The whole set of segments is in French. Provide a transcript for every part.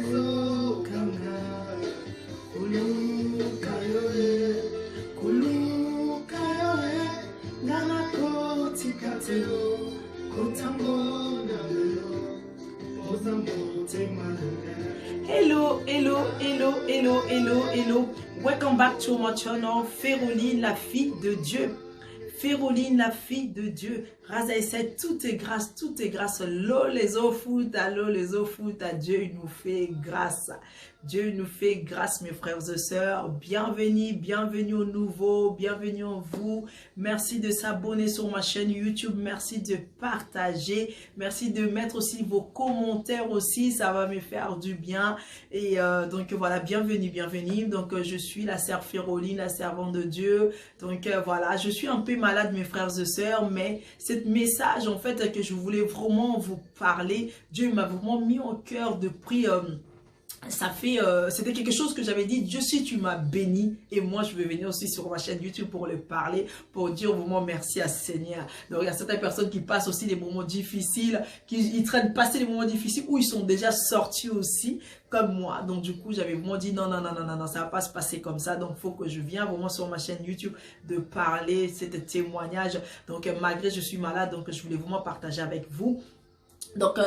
Hello, hello, hello, hello, hello, hello. Welcome back to my channel, Féroline, la fille de Dieu. Féroline, la fille de Dieu. Raza essaie, tout est grâce, tout est grâce. L'eau, les eaux foot, allô, les eaux foot, à Dieu, il nous fait grâce. Dieu nous fait grâce, mes frères et sœurs. Bienvenue, bienvenue aux nouveaux, bienvenue en vous. Merci de s'abonner sur ma chaîne YouTube. Merci de partager. Merci de mettre aussi vos commentaires aussi. Ça va me faire du bien. Et donc voilà, bienvenue, bienvenue. Donc je suis la sœur Féroline, la servante de Dieu. Donc voilà, je suis un peu malade, mes frères et sœurs, mais cette message en fait que je voulais vraiment vous parler, Dieu m'a vraiment mis au cœur de prier. C'était quelque chose que j'avais dit, Dieu, si tu m'as béni, et moi je vais venir aussi sur ma chaîne YouTube pour le parler, pour dire vraiment merci à Seigneur. Donc il y a certaines personnes qui passent aussi des moments difficiles, ils traînent passer des moments difficiles où ils sont déjà sortis aussi, comme moi. Donc du coup j'avais vraiment dit non, ça va pas se passer comme ça, donc il faut que je vienne vraiment sur ma chaîne YouTube de parler, cet témoignage. Donc malgré je suis malade, donc je voulais vraiment partager avec vous. Donc,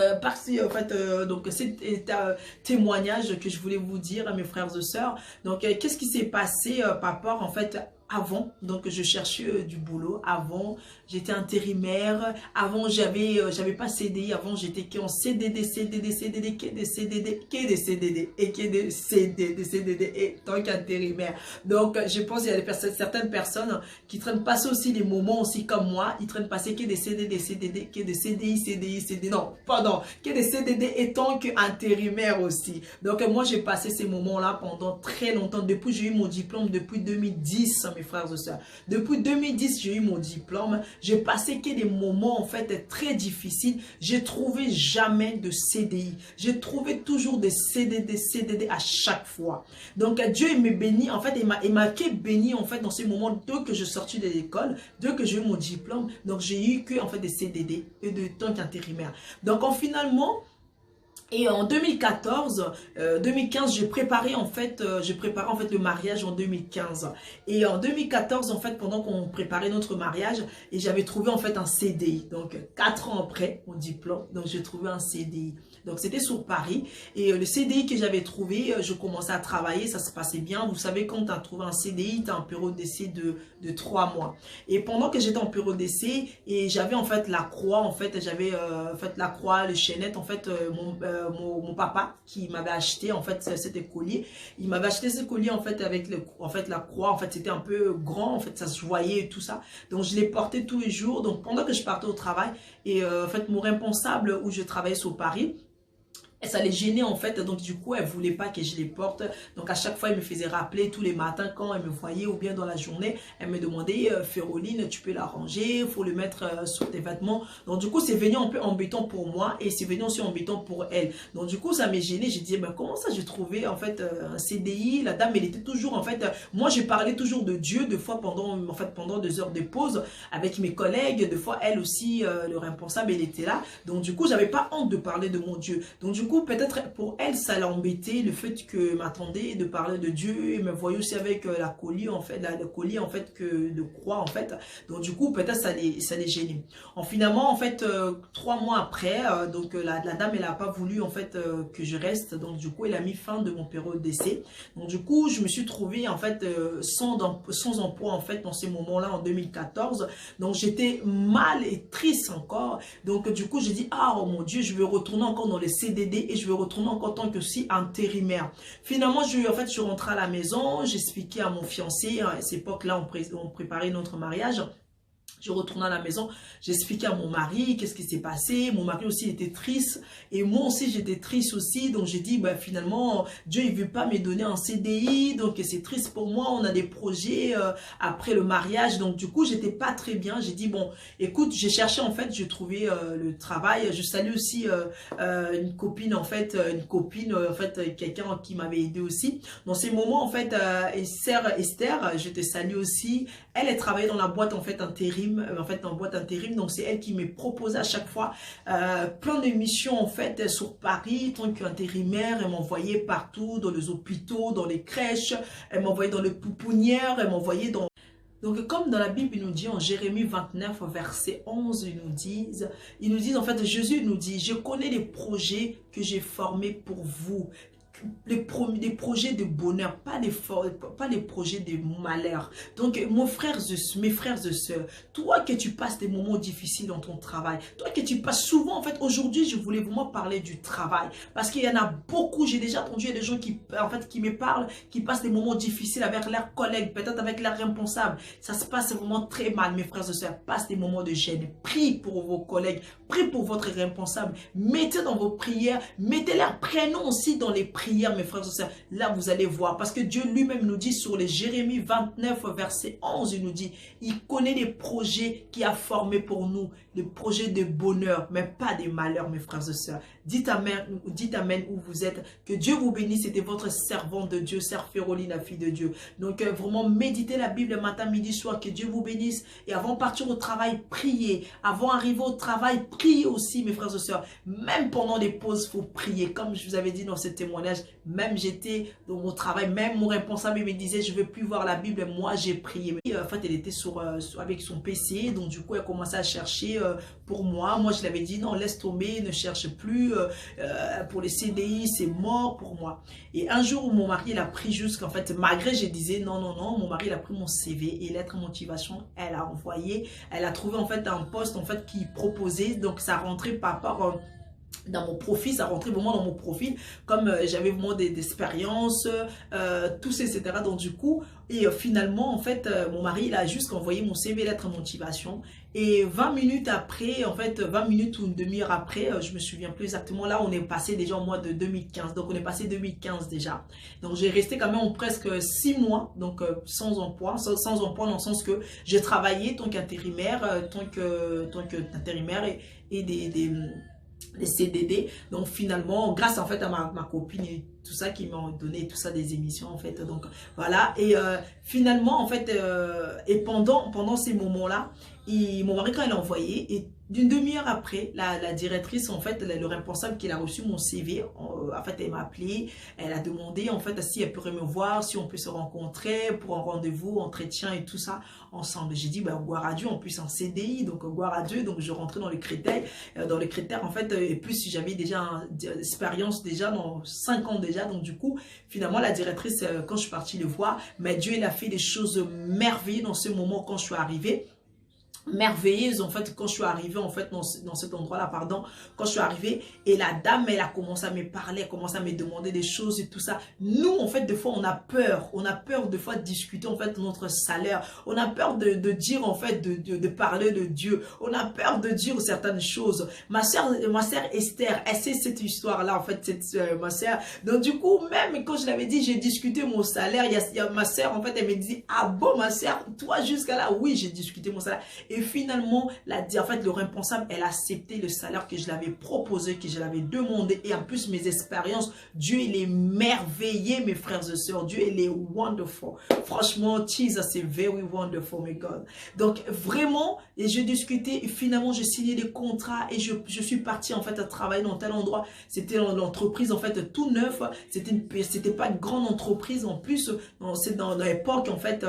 donc c'est un témoignage que je voulais vous dire à mes frères et sœurs. Donc, qu'est-ce qui s'est passé par rapport, en fait, avant, donc je cherchais du boulot. Avant, j'étais intérimaire. Avant, j'avais pas CDI. Avant, j'étais qu'en CDD, CDD, CDD, que des CDD, que des CDD et que des CDD et tant qu'intérimaire. Donc, je pense qu'il y a certaines personnes qui traînent passer aussi les moments aussi comme moi. Ils traînent passer que des CDD, CDD, que des CDI, CDI, CDD. Non, pardon, que des CDD et tant qu'intérimaire aussi. Donc, moi, j'ai passé ces moments-là pendant très longtemps. Depuis, j'ai eu mon diplôme depuis 2010. Mes frères et sœurs. Depuis 2010, j'ai eu mon diplôme. J'ai passé que des moments en fait très difficiles. J'ai trouvé jamais de CDI. J'ai trouvé toujours des CDD à chaque fois. Donc Dieu il m'a béni. En fait, il m'a béni en fait dans ces moments dès que je sortis de l'école, dès que j'ai eu mon diplôme. Donc j'ai eu que en fait des CDD et de tant qu'intérimaire. Donc finalement. Et en 2015, j'ai préparé en fait le mariage en 2015. Et en 2014, en fait, pendant qu'on préparait notre mariage, et j'avais trouvé en fait un CDI. Donc 4 ans après mon diplôme, donc j'ai trouvé un CDI. Donc c'était sur Paris. Et le CDI que j'avais trouvé, je commençais à travailler, ça se passait bien. Vous savez, quand tu as trouvé un CDI, tu as un période d'essai de 3 mois. Et pendant que j'étais en période d'essai, et j'avais en fait la croix, en fait, j'avais la croix, les chaînettes, en fait, mon papa qui m'avait acheté en fait cet collier. Il m'avait acheté ce collier en fait avec la croix. En fait, c'était un peu grand, en fait, ça se voyait et tout ça. Donc je l'ai porté tous les jours. Donc pendant que je partais au travail et en fait mon responsable où je travaillais sur Paris, et ça les gênait en fait, donc du coup elle voulait pas que je les porte. Donc à chaque fois elle me faisait rappeler tous les matins quand elle me voyait ou bien dans la journée, elle me demandait Féroline, tu peux l'arranger, il faut le mettre sur tes vêtements. Donc du coup c'est venu un peu embêtant pour moi et c'est venu aussi embêtant pour elle. Donc du coup ça m'a gêné, j'ai dit mais comment ça j'ai trouvé en fait un CDI, la dame elle était toujours en fait, moi j'ai parlé toujours de Dieu, des fois pendant 2 heures de pause avec mes collègues, des fois elle aussi le responsable elle était là. Donc du coup j'avais pas honte de parler de mon Dieu. Donc du coup, peut-être pour elle, ça l'a embêté, le fait que m'attendait de parler de Dieu et me voyait aussi avec la collier, en fait, le collier, en fait, que de croix, en fait. Donc, du coup, peut-être ça les gênait. Finalement, en fait, 3 mois après, donc la dame, elle n'a pas voulu, en fait, que je reste. Donc, du coup, elle a mis fin de mon période d'essai. Donc, du coup, je me suis trouvée, en fait, sans emploi, en fait, dans ces moments-là, en 2014. Donc, j'étais mal et triste encore. Donc, du coup, j'ai dit, ah, oh mon Dieu, je vais retourner encore dans les CDD et je vais retourner encore en tant que si intérimaire. Finalement, je suis rentrée à la maison, j'expliquais à mon fiancé, à cette époque-là, on préparait notre mariage. Je retournais à la maison, j'expliquais à mon mari qu'est-ce qui s'est passé. Mon mari aussi était triste et moi aussi j'étais triste aussi. Donc j'ai dit finalement Dieu il veut pas me donner un CDI, donc c'est triste pour moi. On a des projets après le mariage, donc du coup j'étais pas très bien. J'ai dit bon écoute, j'ai cherché en fait, j'ai trouvé le travail. Je salue aussi une copine en fait, quelqu'un qui m'avait aidé aussi dans ces moments en fait. Esther, je te salue aussi. Elle travaillait dans la boîte en fait intérim intérim, en fait en boîte intérim, donc c'est elle qui me proposait à chaque fois plein d'émissions en fait sur Paris, tant qu'intérimaire. Elle m'envoyait partout, dans les hôpitaux, dans les crèches, elle m'envoyait dans les pouponnières, elle m'envoyait dans... Donc, comme dans la Bible, il nous dit en Jérémie 29, verset 11, ils nous disent en fait, Jésus nous dit, je connais les projets que j'ai formés pour vous. Les projets de bonheur, pas les projets de malheur. Donc, mes frères et sœurs, toi que tu passes des moments difficiles dans ton travail, toi que tu passes souvent, en fait, aujourd'hui, je voulais vraiment parler du travail. Parce qu'il y en a beaucoup, j'ai déjà entendu, il y a des gens qui, en fait, qui me parlent, qui passent des moments difficiles avec leurs collègues, peut-être avec leurs responsables. Ça se passe vraiment très mal, mes frères et sœurs. Passe des moments de gêne. Prie pour vos collègues, prie pour votre responsable. Mettez dans vos prières, mettez leurs prénoms aussi dans les prières, mes frères et sœurs. Là, vous allez voir, parce que Dieu lui-même nous dit sur les Jérémie 29, verset 11, il nous dit, il connaît les projets qu'il a formés pour nous, les projets de bonheur, mais pas des malheurs, mes frères et sœurs. Dites amen où vous êtes. Que Dieu vous bénisse. C'était votre servante de Dieu, Sœur Féroline, la fille de Dieu. Donc, vraiment, méditez la Bible matin, midi, soir. Que Dieu vous bénisse. Et avant de partir au travail, priez. Avant d'arriver au travail, priez aussi, mes frères et sœurs. Même pendant les pauses, il faut prier. Comme je vous avais dit dans ce témoignage, même j'étais dans mon travail, même mon responsable me disait, je ne veux plus voir la Bible. Moi, j'ai prié. Et, en fait, elle était avec son PC. Donc, du coup, elle commençait à chercher pour moi. Moi, je l'avais dit, non, laisse tomber, ne cherche plus. Pour les CDI, c'est mort pour moi. Et un jour où mon mari, il a pris jusqu'en fait, malgré je disais non, non, non, mon mari, il a pris mon CV et lettre motivation, elle a envoyé, elle a trouvé en fait un poste en fait qui proposait, donc ça rentrait par rapport dans mon profil, ça rentrait vraiment dans mon profil, comme j'avais vraiment des expériences, tous, etc. Donc du coup, et finalement, en fait, mon mari, il a juste envoyé mon CV, lettre motivation. Et 20 minutes après, en fait, 20 minutes ou une demi-heure après, je me souviens plus exactement, là, on est passé déjà au mois de 2015. Donc, on est passé 2015 déjà. Donc, j'ai resté quand même presque 6 mois, donc sans emploi dans le sens que j'ai travaillé tant qu'intérimaire, tant qu'intérimaire et des CDD. Donc finalement, grâce en fait à ma copine et tout ça qui m'a donné tout ça, des émissions en fait. Donc voilà, et finalement en fait, et pendant ces moments-là, mon mari quand il a envoyé, et d'une demi-heure après, la directrice, en fait, le responsable qui a reçu mon CV, en fait, elle m'a appelé, elle a demandé, en fait, si elle pourrait me voir, si on peut se rencontrer pour un rendez-vous, entretien et tout ça, ensemble. J'ai dit, bah, gloire à Dieu, en plus en CDI, donc gloire à Dieu, donc je rentrais dans les critères, en fait, et plus j'avais déjà une expérience déjà dans 5 ans déjà, donc du coup, finalement, la directrice, quand je suis partie le voir, mais Dieu, il a fait des choses merveilleuses dans ce moment quand je suis arrivée. Merveilleuse en fait quand je suis arrivée en fait dans cet endroit là, pardon, quand je suis arrivée, et la dame elle a commencé à me parler, elle a commencé à me demander des choses et tout ça. Nous en fait des fois on a peur des fois de discuter en fait notre salaire, on a peur de dire en fait de parler de Dieu, on a peur de dire certaines choses. Ma sœur Esther, elle sait cette histoire là en fait, ma sœur. Donc du coup même quand je l'avais dit j'ai discuté mon salaire, il y a ma sœur en fait elle me dit, ah bon ma sœur, toi jusqu'à là, oui j'ai discuté mon salaire. Et finalement, en fait, le responsable, elle a accepté le salaire que je l'avais proposé, que je l'avais demandé. Et en plus, mes expériences, Dieu, il est merveilleux, mes frères et sœurs. Dieu, il est wonderful. Franchement, Jesus is very wonderful, my God. Donc, vraiment, et j'ai discuté, et finalement, j'ai signé des contrats et je suis partie, en fait, à travailler dans tel endroit. C'était l'entreprise, en fait, tout neuf. C'était pas une grande entreprise, en plus. C'est dans l'époque, en fait...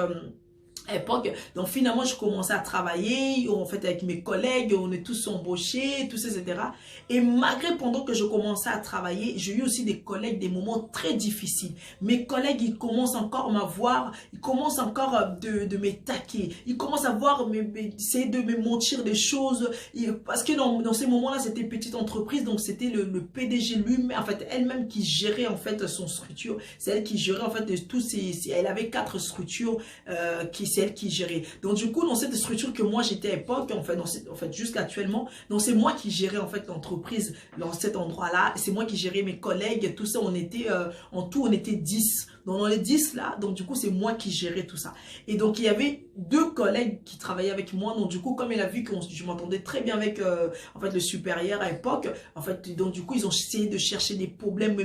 époque. Donc finalement, je commençais à travailler, en fait, avec mes collègues, on est tous embauchés, tous, etc. Et malgré, pendant que je commençais à travailler, j'ai eu aussi des collègues, des moments très difficiles. Mes collègues, ils commencent encore à m'avoir, ils commencent encore de m'attaquer. Ils commencent à voir, essayer de me mentir des choses. Parce que dans ces moments-là, c'était une petite entreprise, donc c'était le PDG lui-même, en fait, elle-même qui gérait, en fait, son structure. C'est elle qui gérait, en fait, elle avait 4 structures, c'est elle qui gérait. Donc du coup, dans cette structure que moi j'étais à l'époque, en fait jusqu'à actuellement, donc c'est moi qui gérais en fait l'entreprise dans cet endroit-là. C'est moi qui gérais mes collègues, tout ça. On était en tout, on était 10. Donc dans les 10 là, donc du coup c'est moi qui gérais tout ça. Et donc il y avait 2 collègues qui travaillaient avec moi. Donc du coup comme il a vu que je m'entendais très bien avec en fait le supérieur à l'époque, en fait donc du coup ils ont essayé de chercher des problèmes,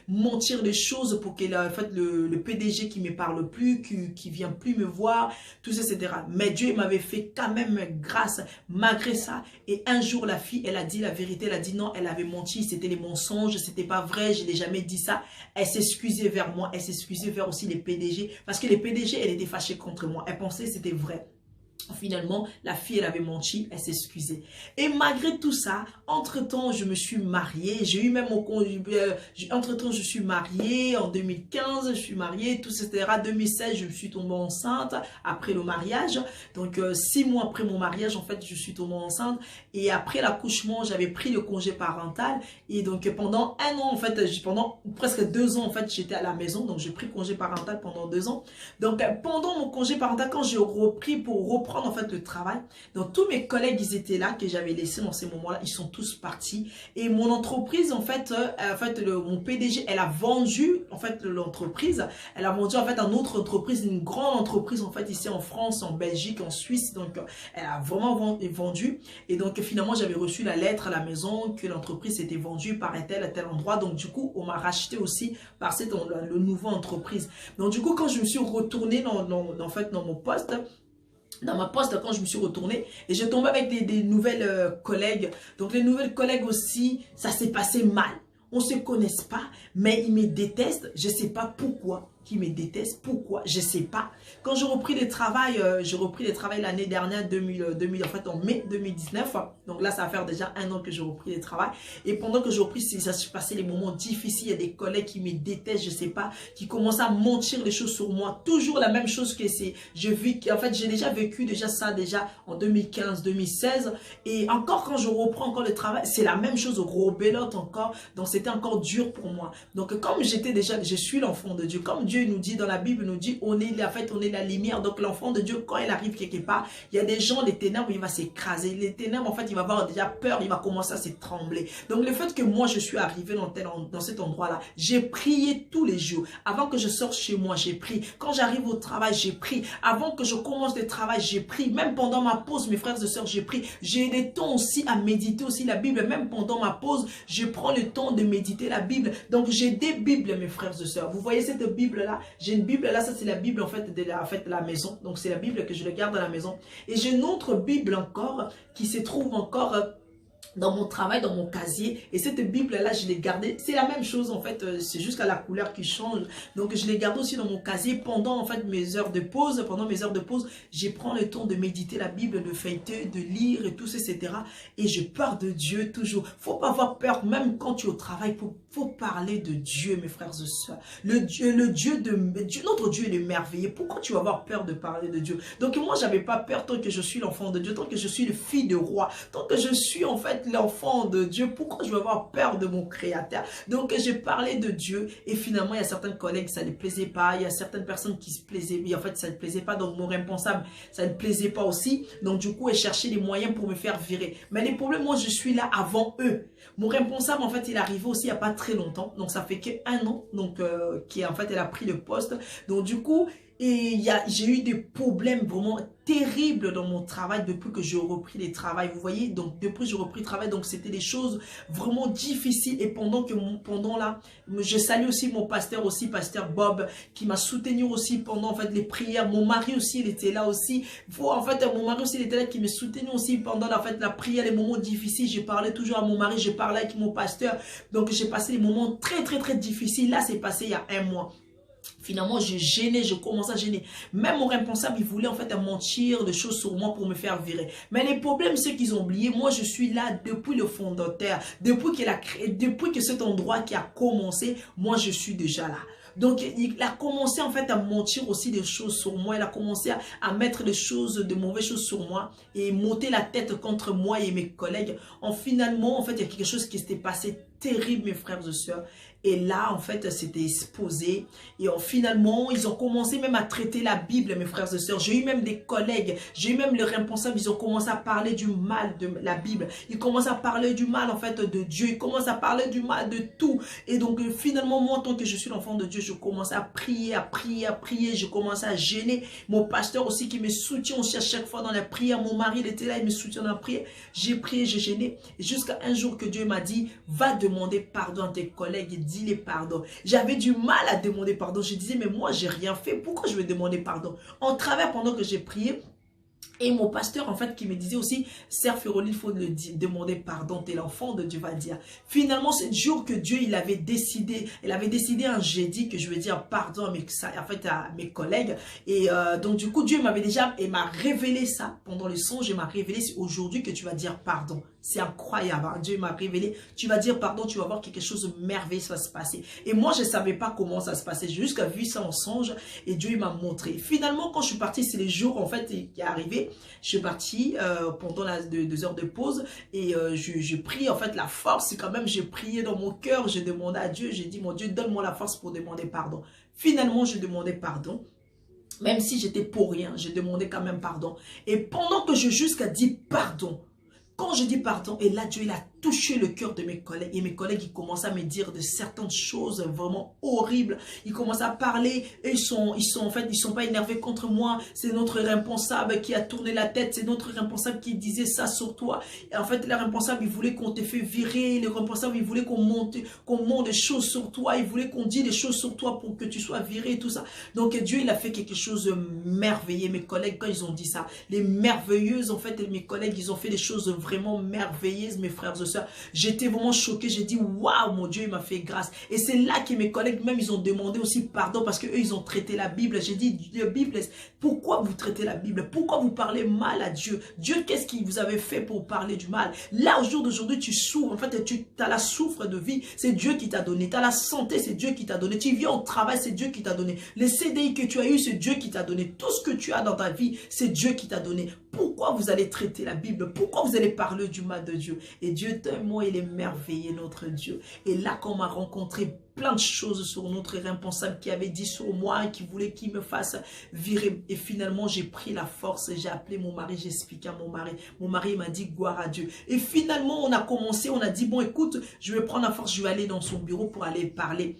mentir des choses pour que en fait le PDG qui me parle plus, qui vient plus me voir, tout ça, etc. Mais Dieu m'avait fait quand même grâce malgré ça. Et un jour la fille, elle a dit la vérité, elle a dit non, elle avait menti, c'était les mensonges, c'était pas vrai, je n'ai jamais dit ça. Elle s'est excusée vers moi, elle s'est excusée vers aussi les PDG, parce que les PDG, elle était fâchée contre moi, elle pensait que c'était vrai. Finalement, la fille, elle avait menti, elle s'est excusée. Et malgré tout ça, entre-temps, je me suis mariée. J'ai eu même mon entre-temps, je suis mariée. En 2015, je suis mariée, tout ça, etc. 2016, je me suis tombée enceinte après le mariage. Donc, 6 mois après mon mariage, en fait, je suis tombée enceinte. Et après l'accouchement, j'avais pris le congé parental. Et donc, pendant 1 an, en fait, pendant presque 2 ans, en fait, j'étais à la maison. Donc, j'ai pris congé parental pendant 2 ans. Donc, pendant mon congé parental, quand j'ai repris pour reprendre en fait le travail, donc tous mes collègues ils étaient là que j'avais laissé dans ces moments-là, ils sont tous partis et mon entreprise en fait, mon PDG elle a vendu en fait l'entreprise, elle a vendu en fait à une autre entreprise, une grande entreprise en fait ici en France, en Belgique, en Suisse, donc elle a vraiment vendu et donc finalement j'avais reçu la lettre à la maison que l'entreprise était vendue par un tel à tel endroit, donc du coup on m'a racheté aussi par cette le nouveau entreprise. Donc du coup quand je me suis retournée dans mon poste, dans ma poste quand je me suis retournée et j'ai tombé avec des nouvelles collègues. Donc les nouvelles collègues aussi, ça s'est passé mal. On ne se connaisse pas, mais ils me détestent. Je ne sais pas pourquoi qu'ils me détestent. Pourquoi? Je ne sais pas. Quand j'ai repris le travail, l'année dernière, en fait en mai 2019. Donc là, ça va faire déjà 1 an que j'ai repris le travail. Et pendant que j'ai repris, ça s'est passé les moments difficiles. Il y a des collègues qui me détestent, je ne sais pas, qui commencent à mentir les choses sur moi. Toujours la même chose que c'est. En fait, j'ai déjà vécu ça en 2015, 2016. Et encore quand je reprends encore le travail, c'est la même chose, au gros belote encore. Donc c'était encore dur pour moi. Donc comme je suis l'enfant de Dieu. Comme Dieu nous dit dans la Bible, nous dit, on est la lumière. Donc l'enfant de Dieu, quand il arrive quelque part, il y a des gens, les ténèbres, il va s'écraser. Les ténèbres, en fait, il va avoir déjà peur, il va commencer à se trembler. Donc le fait que moi, je suis arrivé dans cet endroit-là, j'ai prié tous les jours. Avant que je sorte chez moi, j'ai prié. Quand j'arrive au travail, j'ai prié. Avant que je commence le travail, j'ai prié. Même pendant ma pause, mes frères et sœurs, j'ai prié. J'ai des temps aussi à méditer aussi la Bible. Même pendant ma pause, je prends le temps de méditer la Bible. Donc j'ai des Bibles, mes frères et sœurs. Vous voyez cette Bible-là? J'ai une Bible là, ça c'est la Bible en fait de la maison. Donc c'est la Bible que je garde à la maison. Et j'ai une autre Bible encore qui se trouve encore dans mon travail, dans mon casier. Et cette Bible-là, je l'ai gardée. C'est la même chose, en fait. C'est juste à la couleur qui change. Donc, je l'ai gardée aussi dans mon casier pendant, en fait, mes heures de pause. Pendant mes heures de pause, je prends le temps de méditer la Bible, de feuilleter, de lire et tout ça, etc. Et je parle de Dieu toujours. Faut pas avoir peur, même quand tu es au travail. Faut parler de Dieu, mes frères et sœurs. Notre Dieu est merveilleux. Pourquoi tu vas avoir peur de parler de Dieu? Donc, moi, j'avais pas peur tant que je suis l'enfant de Dieu, tant que je suis le fils de roi, tant que je suis, en fait, l'enfant de Dieu. Pourquoi je vais avoir peur de mon créateur? Donc j'ai parlé de Dieu et finalement il y a certains collègues ça ne plaisait pas, il y a certaines personnes qui se plaisaient, mais en fait ça ne plaisait pas, donc mon responsable ça ne plaisait pas aussi, donc du coup elle cherchait les moyens pour me faire virer. Mais les problèmes, moi je suis là avant eux. Mon responsable en fait il est arrivé aussi il n'y a pas très longtemps, donc ça fait que 1 an, donc en fait elle a pris le poste, donc du coup et j'ai eu des problèmes vraiment terribles dans mon travail depuis que j'ai repris le travail. Vous voyez, donc depuis que j'ai repris le travail, donc c'était des choses vraiment difficiles. Et pendant là, je salue aussi mon pasteur pasteur Bob, qui m'a soutenu aussi pendant en fait les prières. Mon mari aussi, il était là aussi. En fait, mon mari aussi, il était là qui me soutenait aussi pendant en fait la prière, les moments difficiles. J'ai parlé toujours à mon mari, j'ai parlé avec mon pasteur. Donc j'ai passé des moments très très très difficiles. Là, c'est passé il y a 1 mois. Finalement, je commençais à gêner. Même mon responsable, il voulait en fait mentir des choses sur moi pour me faire virer. Mais les problèmes, c'est qu'ils ont oublié. Moi, je suis là depuis le fondateur. Depuis que cet endroit qui a commencé, moi, je suis déjà là. Donc, il a commencé en fait à mentir aussi des choses sur moi. Il a commencé à mettre de mauvaises choses sur moi et monter la tête contre moi et mes collègues. Finalement, en fait, il y a quelque chose qui s'était passé terrible, mes frères et sœurs. Et là, en fait, c'était exposé. Et finalement, ils ont commencé même à traiter la Bible, mes frères et sœurs. J'ai eu même des collègues, j'ai eu même les responsables, ils ont commencé à parler du mal de la Bible. Ils commencent à parler du mal, en fait, de Dieu. Ils commencent à parler du mal de tout. Et donc, finalement, moi, en tant que je suis l'enfant de Dieu, je commence à prier, à prier, à prier. Je commence à gêner. Mon pasteur aussi qui me soutient aussi à chaque fois dans la prière. Mon mari, il était là, il me soutient dans la prière. J'ai prié, j'ai gêné. Et jusqu'à un jour que Dieu m'a dit, va demander pardon à tes collègues. Dis-les pardon. J'avais du mal à demander pardon. Je disais, mais moi, j'ai rien fait. Pourquoi je vais demander pardon? En travers, pendant que j'ai prié, et mon pasteur, en fait, qui me disait aussi, Sœur Féroline, il faut demander pardon, t'es l'enfant de Dieu, va dire. Finalement, c'est le jour que Dieu, il avait décidé un jeudi que je vais dire pardon à mes collègues. Et donc, du coup, Dieu m'avait déjà, et m'a révélé ça pendant le songe, il m'a révélé, c'est aujourd'hui que tu vas dire pardon. C'est incroyable, hein? Dieu m'a révélé, tu vas dire pardon, tu vas voir quelque chose de merveilleux va se passer. Et moi, je ne savais pas comment ça se passait, j'ai juste vu ça en songe et Dieu m'a montré. Finalement, quand je suis partie, c'est les jours en fait qui est arrivé. Je suis partie pendant 2 heures de pause et je prie en fait la force. Quand même, j'ai prié dans mon cœur, j'ai demandé à Dieu, j'ai dit mon Dieu, donne-moi la force pour demander pardon. Finalement, je demandais pardon. Même si j'étais pour rien, j'ai demandé quand même pardon. Et pendant que je jusqu'à dire pardon, quand je dis pardon, et là Dieu il a touché le cœur de mes collègues. Et mes collègues, ils commencent à me dire de certaines choses vraiment horribles. Ils commencent à parler et ils sont pas énervés contre moi. C'est notre responsable qui a tourné la tête. C'est notre responsable qui disait ça sur toi. Et en fait, le responsable, il voulait qu'on te fait virer. Le responsable, il voulait qu'on monte des choses sur toi. Il voulait qu'on dise des choses sur toi pour que tu sois viré et tout ça. Donc, Dieu, il a fait quelque chose de merveilleux. Mes collègues, quand ils ont dit ça, les merveilleuses, en fait, mes collègues, ils ont fait des choses vraiment merveilleuses, mes frères et sœurs. J'étais vraiment choquée. J'ai dit, waouh, mon Dieu, il m'a fait grâce. Et c'est là que mes collègues, même, ils ont demandé aussi pardon parce qu'eux, ils ont traité la Bible. J'ai dit, la Bible, pourquoi vous traitez la Bible? Pourquoi vous parlez mal à Dieu? Dieu, qu'est-ce qu'il vous avait fait pour parler du mal? Là, au jour d'aujourd'hui, tu souffres. En fait, tu as la souffre de vie. C'est Dieu qui t'a donné. Tu as la santé, c'est Dieu qui t'a donné. Tu viens au travail, c'est Dieu qui t'a donné. Les CDI que tu as eu, c'est Dieu qui t'a donné. Tout ce que tu as dans ta vie, c'est Dieu qui t'a donné. Pourquoi vous allez traiter la Bible? Pourquoi vous allez parler du mal de Dieu? Et Dieu, moi, il est merveilleux, notre Dieu. Et là, quand on m'a rencontré plein de choses sur notre responsable qui avait dit sur moi, qui voulait qu'il me fasse virer. Et finalement, j'ai pris la force, j'ai appelé mon mari, j'ai expliqué à mon mari. Mon mari m'a dit, gloire à Dieu. Et finalement, on a commencé, on a dit, bon, écoute, je vais prendre la force, je vais aller dans son bureau pour aller parler.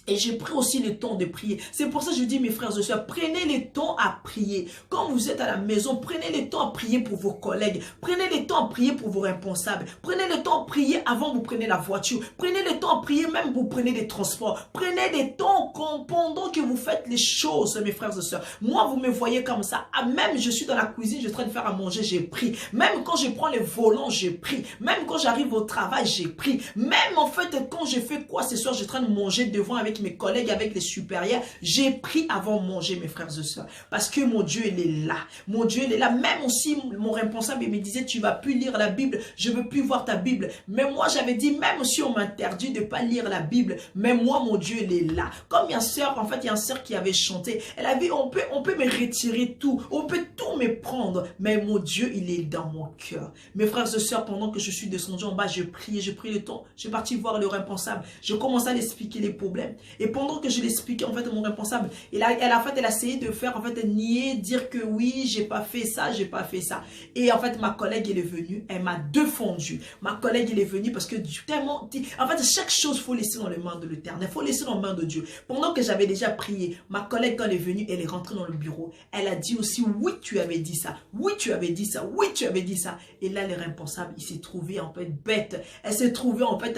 Et j'ai pris aussi le temps de prier. C'est pour ça que je dis, mes frères et sœurs, prenez le temps à prier. Quand vous êtes à la maison, prenez le temps à prier pour vos collègues. Prenez le temps à prier pour vos responsables. Prenez le temps à prier avant que vous preniez la voiture. Prenez le temps à prier même pour vous prenez les transports. Prenez le temps pendant que vous faites les choses, mes frères et sœurs. Moi, vous me voyez comme ça. Ah, même je suis dans la cuisine, je suis en train de faire à manger, j'ai pris. Même quand je prends les volants, j'ai pris. Même quand j'arrive au travail, j'ai pris. Même en fait, quand je fais quoi ce soir, je suis en train de manger devant avec mes collègues, avec les supérieurs, j'ai pris avant de manger, mes frères et sœurs, parce que mon Dieu, il est là. Mon Dieu, il est là. Même aussi, mon responsable, il me disait, tu vas plus lire la Bible, je veux plus voir ta Bible. Mais moi, j'avais dit, même si on m'interdit de pas lire la Bible, mais moi, mon Dieu, il est là. Comme il y a une sœur, en fait, il y a une sœur qui avait chanté, elle avait, on peut me retirer tout, on peut tout me prendre, mais mon Dieu, il est dans mon cœur. Mes frères et sœurs, pendant que je suis descendu en bas, je priais, j'ai pris le temps, j'ai parti voir le responsable, je commençais à lui expliquer les problèmes. Et pendant que je l'expliquais, en fait, mon responsable, elle a essayé de faire, en fait, nier, dire que oui, j'ai pas fait ça, j'ai pas fait ça. Et en fait, ma collègue, elle est venue, elle m'a défendu. Ma collègue, elle est venue parce que tellement, en fait, chaque chose, faut laisser dans les mains de l'Éternel, faut laisser dans les mains de Dieu. Pendant que j'avais déjà prié, ma collègue, quand elle est venue, elle est rentrée dans le bureau. Elle a dit aussi, oui, tu avais dit ça, oui, tu avais dit ça, oui, tu avais dit ça. Et là, le responsable, il s'est trouvé, en fait, bête. Elle s'est trouvée, en fait,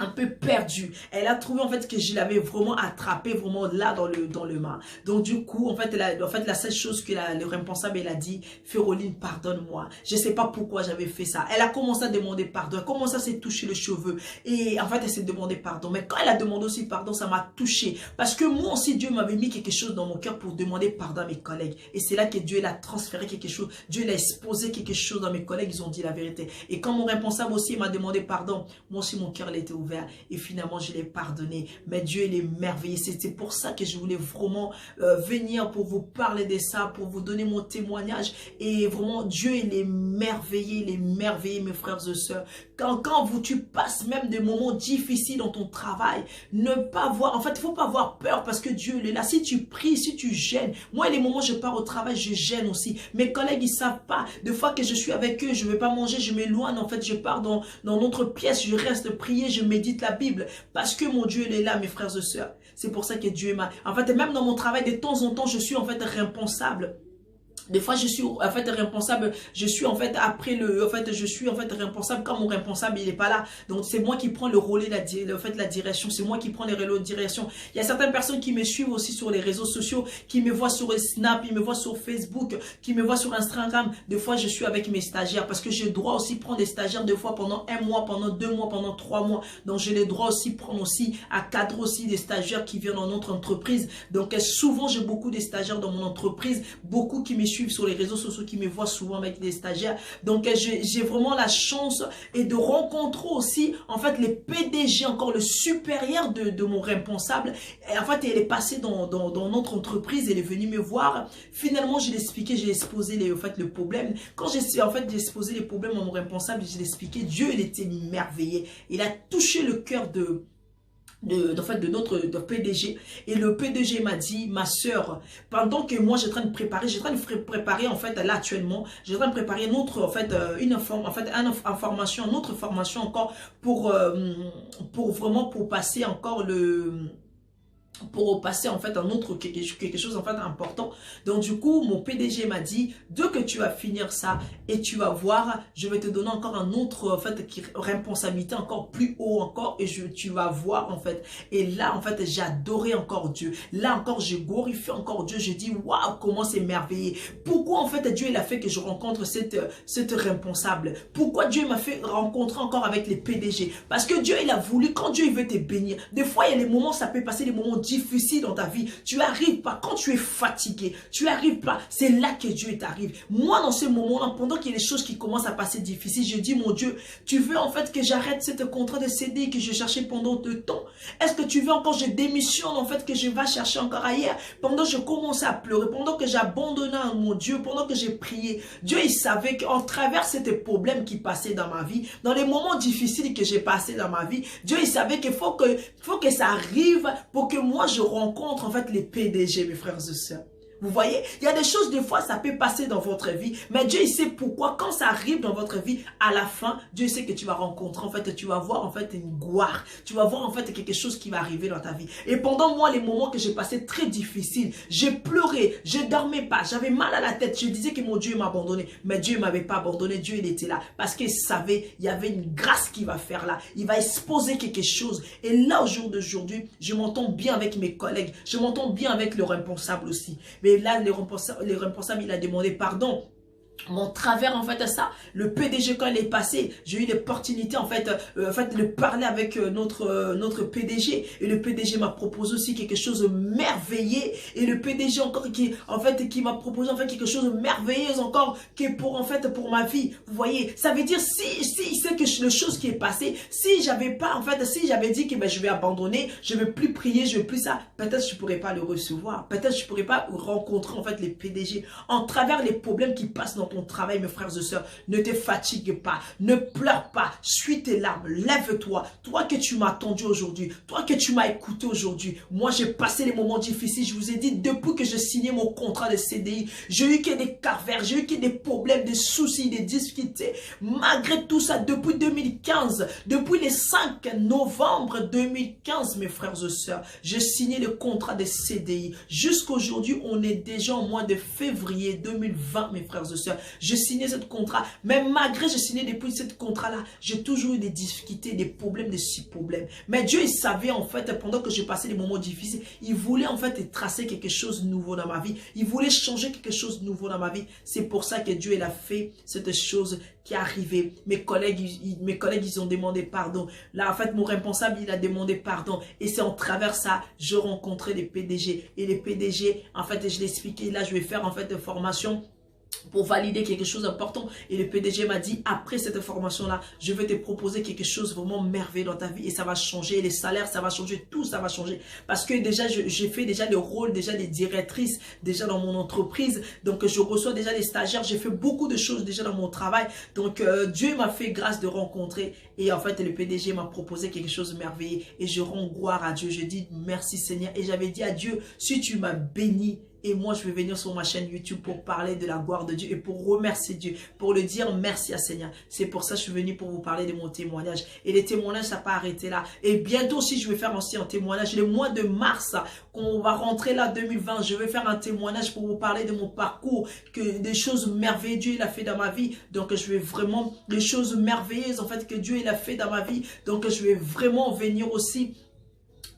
un peu perdue. Elle a trouvé en fait que je l'avais vraiment attrapé vraiment là dans le main. Donc du coup, en fait, la seule chose que le responsable, elle a dit, Féroline, pardonne-moi. Je sais pas pourquoi j'avais fait ça. Elle a commencé à demander pardon. Elle a commencé à se toucher les cheveux. Et en fait, elle s'est demandé pardon. Mais quand elle a demandé aussi pardon, ça m'a touché. Parce que moi aussi, Dieu m'avait mis quelque chose dans mon cœur pour demander pardon à mes collègues. Et c'est là que Dieu l'a transféré quelque chose. Dieu l'a exposé quelque chose dans mes collègues. Ils ont dit la vérité. Et quand mon responsable aussi m'a demandé pardon, moi aussi, mon cœur, il était ouvert. ouvert et finalement je l'ai pardonné. Mais Dieu, il est merveilleux. C'est pour ça que je voulais vraiment venir pour vous parler de ça, pour vous donner mon témoignage. Et vraiment, Dieu, il est merveilleux, mes frères et sœurs. Quand tu passes même des moments difficiles dans ton travail, ne pas voir, en fait, il faut pas avoir peur parce que Dieu, il est là. Si tu pries, si tu gênes, moi, les moments où je pars au travail, je gêne aussi. Mes collègues, ils savent pas. Des fois que je suis avec eux, je vais pas manger, je m'éloigne. En fait, je pars dans notre pièce, je reste prier, je médite la Bible. Parce que mon Dieu, il est là, mes frères et sœurs. C'est pour ça que Dieu m'a... En fait, même dans mon travail, de temps en temps, je suis en fait responsable. Des fois, je suis en fait responsable. Je suis en fait après le, en fait, je suis en fait responsable quand mon responsable il est pas là. Donc c'est moi qui prends le relais, la direction. C'est moi qui prends les relais de direction. Il y a certaines personnes qui me suivent aussi sur les réseaux sociaux, qui me voient sur Snap, qui me voient sur Facebook, qui me voient sur Instagram. Des fois, je suis avec mes stagiaires parce que j'ai le droit aussi de prendre des stagiaires des fois pendant 1 mois, pendant 2 mois, pendant 3 mois. Donc j'ai le droit aussi de prendre aussi à cadre aussi des stagiaires qui viennent dans notre entreprise. Donc souvent j'ai beaucoup de stagiaires dans mon entreprise, beaucoup qui me suivent sur les réseaux sociaux, qui me voient souvent avec des stagiaires. Donc j'ai vraiment la chance et de rencontrer aussi en fait les PDG, encore le supérieur de mon responsable. Et en fait elle est passée dans notre entreprise, elle est venue me voir. Finalement je l'ai expliqué, j'ai exposé le problème. Quand j'ai exposé les problèmes à mon responsable, j'ai expliqué, Dieu il était merveilleux. Il a touché le cœur de notre PDG, et le PDG m'a dit, ma soeur, pendant que moi j'ai en train de préparer en fait là actuellement, j'ai en train de préparer une autre formation encore pour vraiment pour passer encore pour passer en fait un autre quelque chose en fait important. Donc du coup mon PDG m'a dit, dès que tu vas finir ça et tu vas voir, je vais te donner encore un autre en fait responsabilité encore plus haut encore, et tu vas voir en fait. Et là en fait j'ai adoré encore Dieu. Là encore j'ai glorifié encore Dieu. J'ai dit waouh, comment c'est merveilleux. Pourquoi en fait Dieu il a fait que je rencontre cette responsable? Pourquoi Dieu m'a fait rencontrer encore avec les PDG? Parce que Dieu il a voulu, quand Dieu il veut te bénir, des fois il y a des moments, ça peut passer des moments difficile dans ta vie, tu arrives pas, quand tu es fatigué, tu arrives pas, c'est là que Dieu t'arrive. Moi dans ces moments-là, pendant qu'il y a des choses qui commencent à passer difficiles, je dis mon Dieu, tu veux en fait que j'arrête ce contrat de CDI que je cherchais pendant 2 temps? Est-ce que tu veux encore que je démissionne en fait, que je vais chercher encore ailleurs? Pendant que je commençais à pleurer, pendant que j'abandonnais à mon Dieu, pendant que j'ai prié, Dieu il savait qu'en travers ces problèmes qui passaient dans ma vie, dans les moments difficiles que j'ai passés dans ma vie, Dieu il savait qu'il faut que ça arrive pour que moi je rencontre en fait les PDG, mes frères et sœurs. Vous voyez, il y a des choses, des fois, ça peut passer dans votre vie, mais Dieu, il sait pourquoi. Quand ça arrive dans votre vie, à la fin, Dieu sait que tu vas rencontrer, en fait, tu vas voir, en fait, une gloire. Tu vas voir, en fait, quelque chose qui va arriver dans ta vie. Et pendant moi, les moments que j'ai passés très difficiles, j'ai pleuré, je dormais pas, j'avais mal à la tête. Je disais que mon Dieu m'a abandonné, mais Dieu ne m'avait pas abandonné. Dieu, il était là parce qu'il savait, il y avait une grâce qu'il va faire là. Il va exposer quelque chose. Et là, au jour d'aujourd'hui, je m'entends bien avec mes collègues. Je m'entends bien avec le responsable aussi. Mais là, le responsable, il a demandé pardon. Mon travers en fait à ça, le PDG quand il est passé, j'ai eu l'opportunité en fait de parler avec notre PDG, et le PDG m'a proposé aussi quelque chose de merveilleux, et le PDG encore qui m'a proposé en fait quelque chose de merveilleux encore pour ma vie. Vous voyez, ça veut dire si c'est que le chose qui est passée, si j'avais dit que je vais abandonner, je vais plus prier, je vais plus ça, peut-être je pourrais pas le recevoir, peut-être je pourrais pas rencontrer en fait les PDG en travers les problèmes qui passent dans ton travail. Mes frères et sœurs, ne te fatigue pas, ne pleure pas, suis tes larmes, lève-toi, toi que tu m'as attendu aujourd'hui, toi que tu m'as écouté aujourd'hui. Moi j'ai passé les moments difficiles, je vous ai dit, depuis que j'ai signé mon contrat de CDI, j'ai eu que des calvaires, j'ai eu que des problèmes, des soucis, des difficultés. Malgré tout ça, depuis 2015, depuis le 5 novembre 2015, mes frères et sœurs, j'ai signé le contrat de CDI. Jusqu'aujourd'hui, on est déjà au mois de février 2020, mes frères et sœurs. J'ai signé ce contrat, mais malgré j'ai signé depuis ce contrat-là, j'ai toujours eu des difficultés, des problèmes, des problèmes. Mais Dieu, il savait en fait, pendant que j'ai passé des moments difficiles, il voulait en fait tracer quelque chose de nouveau dans ma vie. Il voulait changer quelque chose de nouveau dans ma vie. C'est pour ça que Dieu, il a fait cette chose qui est arrivée. Mes collègues, ils ont demandé pardon. Là, en fait, mon responsable, il a demandé pardon. Et c'est en travers ça, je rencontrais les PDG. Et les PDG, en fait, je l'ai expliqué, là, je vais faire en fait une formation pour valider quelque chose d'important. Et le PDG m'a dit, après cette formation-là, je vais te proposer quelque chose vraiment merveilleux dans ta vie et ça va changer. Les salaires, ça va changer, tout ça va changer. Parce que déjà, j'ai fait déjà le rôle, déjà des directrices, déjà dans mon entreprise. Donc, je reçois déjà les stagiaires. J'ai fait beaucoup de choses déjà dans mon travail. Donc, Dieu m'a fait grâce de rencontrer. Et en fait, le PDG m'a proposé quelque chose de merveilleux. Et je rends gloire à Dieu. Je dis merci Seigneur. Et j'avais dit à Dieu, si tu m'as béni, et moi, je vais venir sur ma chaîne YouTube pour parler de la gloire de Dieu et pour remercier Dieu, pour le dire merci à Seigneur. C'est pour ça que je suis venu pour vous parler de mon témoignage. Et les témoignages, ça n'a pas arrêté là. Et bientôt aussi, je vais faire aussi un témoignage. Le mois de mars, qu'on va rentrer là, 2020, je vais faire un témoignage pour vous parler de mon parcours, que des choses merveilleuses Dieu il a fait dans ma vie. Donc, je vais vraiment, des choses merveilleuses en fait que Dieu il a fait dans ma vie. Donc, je vais vraiment venir aussi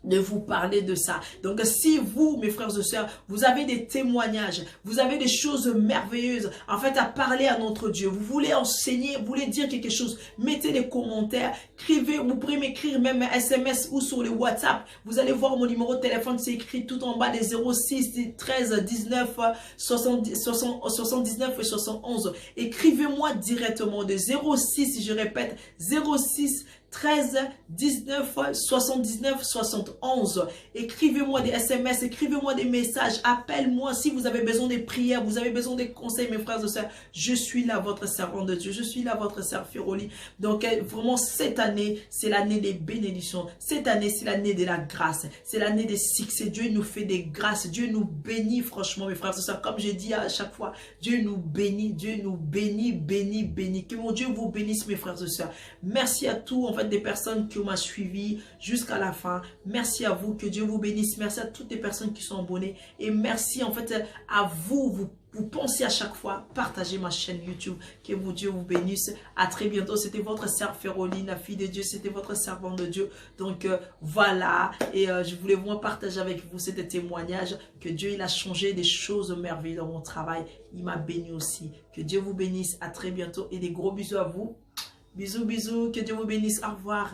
de vous parler de ça. Donc, si vous, mes frères et sœurs, vous avez des témoignages, vous avez des choses merveilleuses, en fait, à parler à notre Dieu, vous voulez enseigner, vous voulez dire quelque chose, mettez des commentaires, écrivez, vous pouvez m'écrire même un SMS ou sur le WhatsApp. Vous allez voir mon numéro de téléphone, c'est écrit tout en bas des 06 13 19 79 et 71. Écrivez-moi directement de 06, je répète, 06 13 19 79 71. Écrivez-moi des SMS, écrivez-moi des messages, appelle-moi si vous avez besoin de prières, vous avez besoin de conseils, mes frères et sœurs. Je suis là, votre servant de Dieu. Je suis là, votre sœur Férolie. Donc, vraiment, cette année, c'est l'année des bénédictions. Cette année, c'est l'année de la grâce. C'est l'année des succès. Dieu nous fait des grâces. Dieu nous bénit, franchement, mes frères et sœurs. Comme je dis à chaque fois, Dieu nous bénit, bénit, bénit. Que mon Dieu vous bénisse, mes frères et sœurs. Merci à tous, en fait, des personnes qui m'ont suivi jusqu'à la fin. Merci à vous, que Dieu vous bénisse. Merci à toutes les personnes qui sont abonnées et merci en fait à vous, vous pensez à chaque fois, partagez ma chaîne YouTube, que vous Dieu vous bénisse. À très bientôt, c'était votre sœur Féroline, la fille de Dieu, c'était votre servante de Dieu. Donc voilà, et je voulais vraiment partager avec vous ce témoignage, que Dieu il a changé des choses merveilleuses dans mon travail, il m'a béni aussi. Que Dieu vous bénisse, à très bientôt et des gros bisous à vous. Bisous, bisous, que Dieu vous bénisse, au revoir.